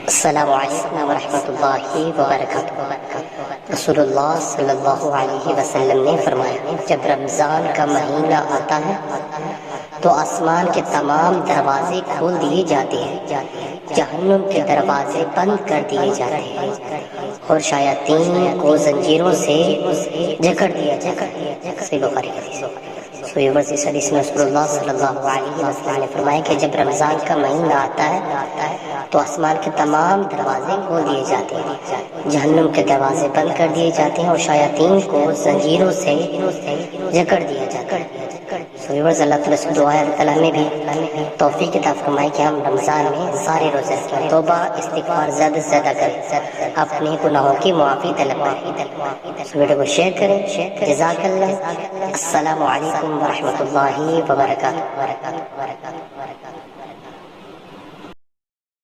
अस्सलामु अलैकुम वरहमतुल्लाहि वबरकातुहू। रसूलुल्लाह सल्लल्लाहु अलैहि वसल्लम ने फरमाया, जब रमज़ान का महीना आता है तो आसमान के तमाम दरवाजे खोल दिए जाते हैं, जहन्नुम के दरवाजे बंद कर दिए जाते हैं और शायातीन को जंजीरों से जकड़ दिया जाता है। सही बुखारी का हदीस। इस हदीस में रसूलुल्लाह सल्लल्लाहु अलैहि वसल्लम ने फरमाया कि जब रमज़ान का महीना आता है तो आसमान के तमाम दरवाजे खोल दिए जाते हैं, जहन्नुम के दरवाजे बंद कर दिए जाते हैं और शायातीन को जंजीरों से जकड़ दिया जाता है। अल्लाह ताला से दुआ है अल्लाह ने भी तौफीक अता फरमाए कि हम रमज़ान में सारे रोज़े रखें, तौबा इस्तिग़फ़ार ज़्यादा से ज़्यादा करें, अपने गुनाहों की मुआफ़ी तलब करें। इस वीडियो को शेयर करें। जज़ाकल्लाह। अस्सलामु अलैकुम वरहमतुल्लाहि वबरकातुहू।